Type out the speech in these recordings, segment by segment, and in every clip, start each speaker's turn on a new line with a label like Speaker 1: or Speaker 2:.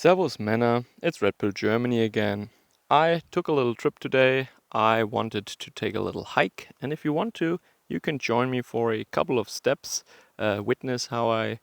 Speaker 1: Servus Männer, it's Red Pill Germany again. I took a little trip today. I wanted to take a little hike, and if you want to, you can join me for a couple of steps, witness how I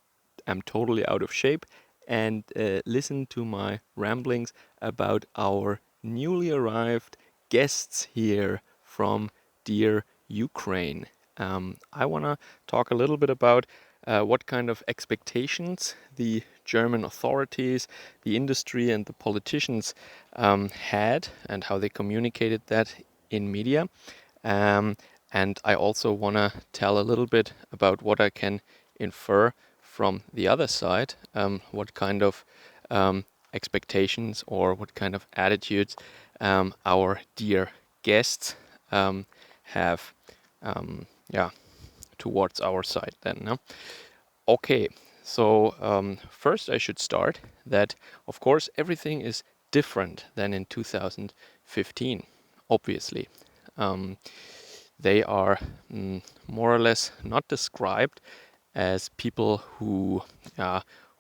Speaker 1: am totally out of shape, and listen to my ramblings about our newly arrived guests here from dear Ukraine. I want to talk a little bit about what kind of expectations the German authorities, the industry, and the politicians had, and how they communicated that in media. Um, and I also want to tell a little bit about what I can infer from the other side, what kind of expectations or what kind of attitudes our dear guests have yeah, towards our side then. No? Okay, so first I should start that, of course, everything is different than in 2015, obviously. They are more or less not described as people who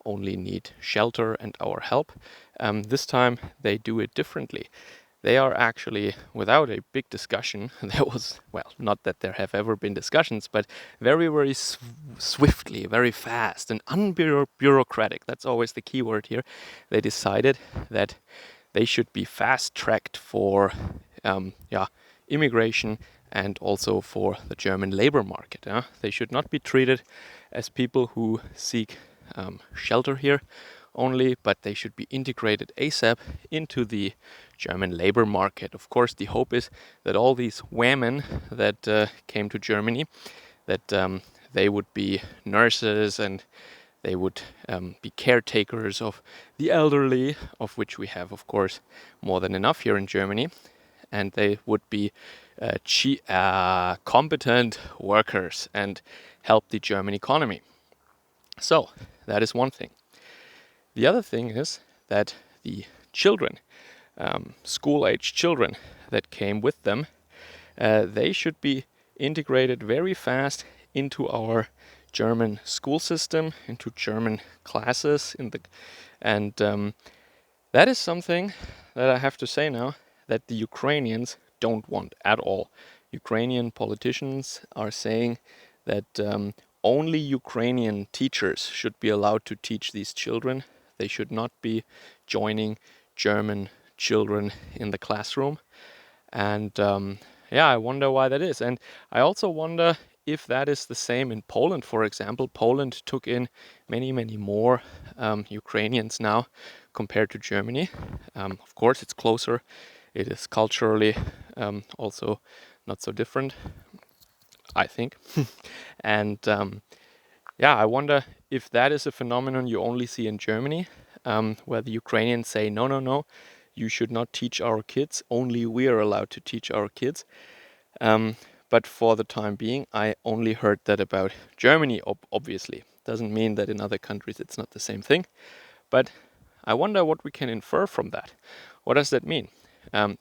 Speaker 1: only need shelter and our help. This time they do it differently. They are actually, without a big discussion, there was, well, not that there have ever been discussions, but very, very swiftly, very fast and unbureaucratic, that's always the key word here, they decided that they should be fast-tracked for immigration and also for the German labor market. They should not be treated as people who seek shelter here only, but they should be integrated ASAP into the German labor market. Of course, the hope is that all these women that came to Germany, that they would be nurses and they would be caretakers of the elderly, of which we have, of course, more than enough here in Germany. And they would be competent workers and help the German economy. So, that is one thing. The other thing is that the children, school-age children that came with them, they should be integrated very fast into our German school system, into German classes, and that is something that I have to say now that the Ukrainians don't want at all. Ukrainian politicians are saying that only Ukrainian teachers should be allowed to teach these children. They should not be joining German children in the classroom. And I wonder why that is. And I also wonder if that is the same in Poland, for example. Poland took in many, many more Ukrainians now compared to Germany. Of course, it's closer. It is culturally also not so different, I think. And I wonder if that is a phenomenon you only see in Germany, where the Ukrainians say, no, no, no, you should not teach our kids, only we are allowed to teach our kids. But for the time being, I only heard that about Germany, obviously. Doesn't mean that in other countries it's not the same thing. But I wonder what we can infer from that. What does that mean?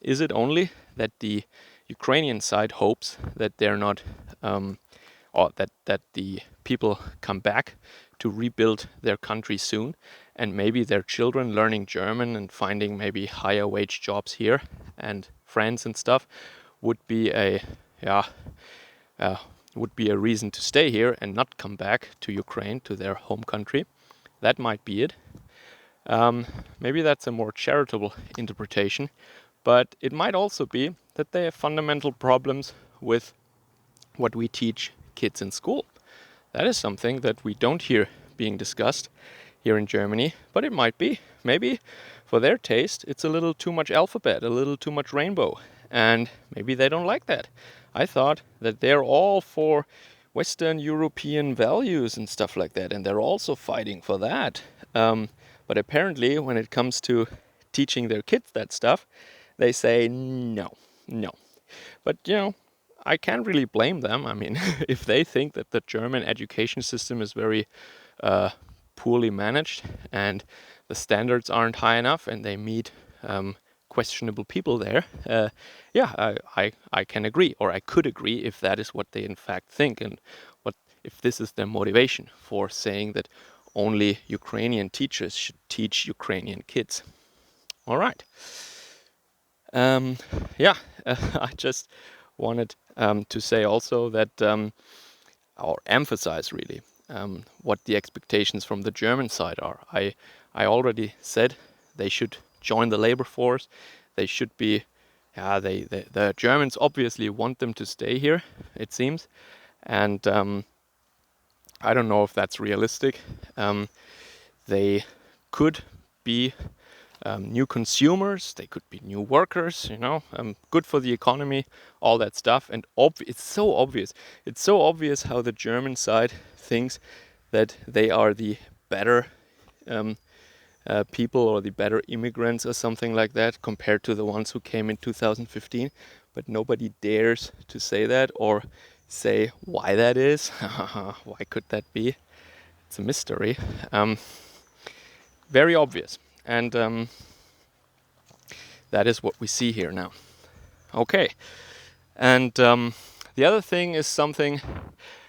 Speaker 1: Is it only that the Ukrainian side hopes that they're not, or that the people come back to rebuild their country soon, and maybe their children learning German and finding maybe higher wage jobs here and friends and stuff would be a reason to stay here and not come back to Ukraine, to their home country? That might be it. Maybe that's a more charitable interpretation, but it might also be that they have fundamental problems with what we teach kids in school. That is something that we don't hear being discussed here in Germany, but it might be. Maybe for their taste, it's a little too much alphabet, a little too much rainbow, and maybe they don't like that. I thought that they're all for Western European values and stuff like that, and they're also fighting for that. But apparently, when it comes to teaching their kids that stuff, they say no, no. But, I can't really blame them. I mean, if they think that the German education system is very poorly managed and the standards aren't high enough and they meet questionable people there, I can agree, or I could agree if that is what they in fact think, and what if this is their motivation for saying that only Ukrainian teachers should teach Ukrainian kids. All right. Yeah, I just wanted to say also that, or emphasize really, what the expectations from the German side are. I already said they should join the labor force. They should be, yeah, the Germans obviously want them to stay here, it seems. And I don't know if that's realistic. They could be new consumers, they could be new workers, good for the economy, all that stuff. And it's so obvious. It's so obvious how the German side thinks that they are the better um, people, or the better immigrants, or something like that, compared to the ones who came in 2015. But nobody dares to say that, or say why that is. Why could that be? It's a mystery. Very obvious. And that is what we see here now. Okay. And the other thing is something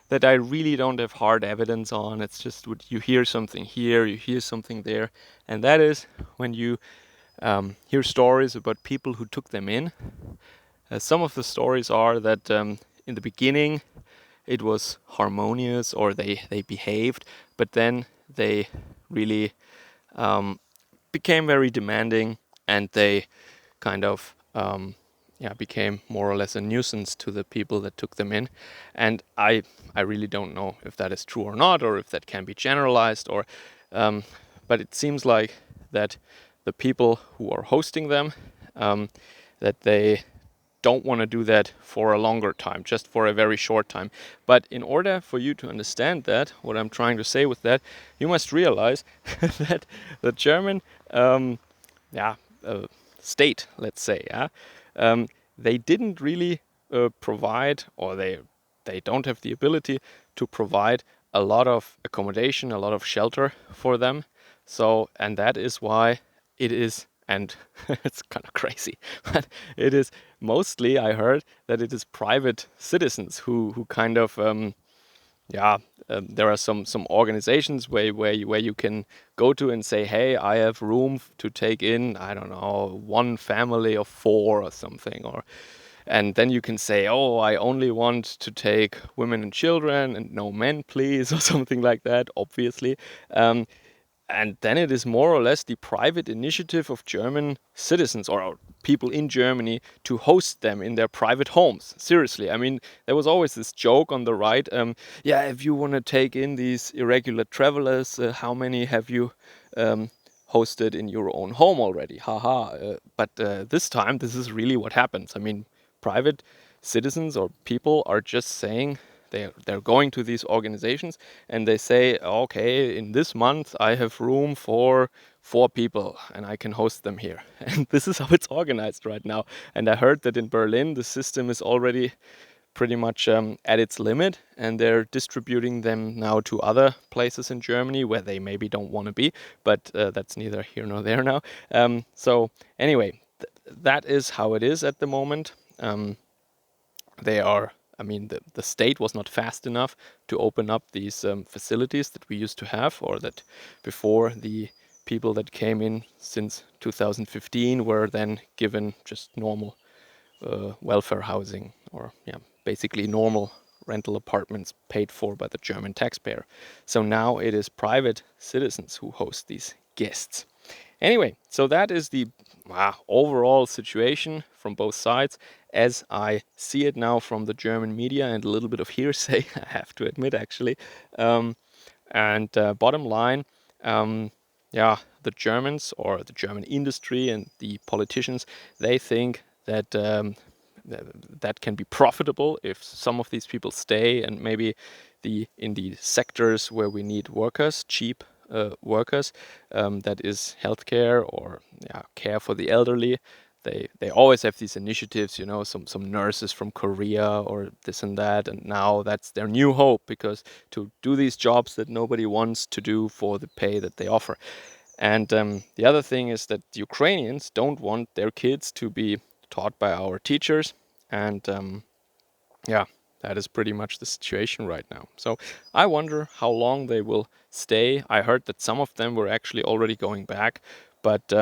Speaker 1: that I really don't have hard evidence on. It's just what you hear something here, you hear something there. And that is when you hear stories about people who took them in. Some of the stories are that in the beginning it was harmonious, or they behaved, but then they really became very demanding, and they kind of became more or less a nuisance to the people that took them in. And I really don't know if that is true or not, or if that can be generalized, or but it seems like that the people who are hosting them, that they don't want to do that for a longer time, just for a very short time. But in order for you to understand that, what I'm trying to say with that, you must realize that the German yeah, state, let's say, they didn't really provide, or they don't have the ability to provide a lot of accommodation, a lot of shelter for them. So, and that is why it is, and it's kind of crazy, but it is mostly, I heard that it is private citizens who kind of there are some organizations where you can go to and say, hey, I have room to take in, I don't know, one family of 4 or something, and then you can say, oh, I only want to take women and children and no men, please, or something like that, obviously. And then it is more or less the private initiative of German citizens, or people in Germany, to host them in their private homes. Seriously, I mean, there was always this joke on the right. Yeah, if you want to take in these irregular travelers, how many have you hosted in your own home already? Haha. But this time, this is really what happens. I mean, private citizens or people are just saying, they're going to these organizations and they say, okay, in this month I have room for 4 people and I can host them here. And this is how it's organized right now. And I heard that in Berlin the system is already pretty much at its limit, and they're distributing them now to other places in Germany where they maybe don't want to be, but that's neither here nor there now. So anyway, that is how it is at the moment. They are, I mean, the state was not fast enough to open up these facilities that we used to have, or that before the people that came in since 2015 were then given just normal welfare housing, or basically normal rental apartments paid for by the German taxpayer. So now it is private citizens who host these guests. Anyway, so that is the overall situation from both sides, as I see it now from the German media, and a little bit of hearsay, I have to admit, actually. And bottom line, the Germans, or the German industry and the politicians, they think that that can be profitable if some of these people stay, and maybe in the sectors where we need workers, cheap workers, that is healthcare, or care for the elderly. They always have these initiatives, some nurses from Korea or this and that, and now that's their new hope, because to do these jobs that nobody wants to do for the pay that they offer. And the other thing is that the Ukrainians don't want their kids to be taught by our teachers, and that is pretty much the situation right now. So I wonder how long they will stay. I heard that some of them were actually already going back, but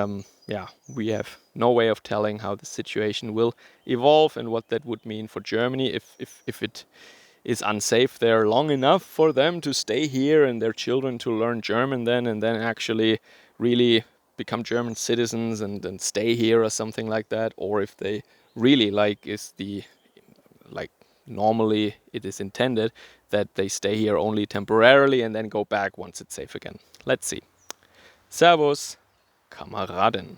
Speaker 1: yeah, we have no way of telling how the situation will evolve and what that would mean for Germany if it is unsafe there long enough for them to stay here and their children to learn German then and then actually really become German citizens and stay here or something like that, or if they really is the like normally it is intended that they stay here only temporarily and then go back once it's safe again. Let's see. Servus, Kameraden.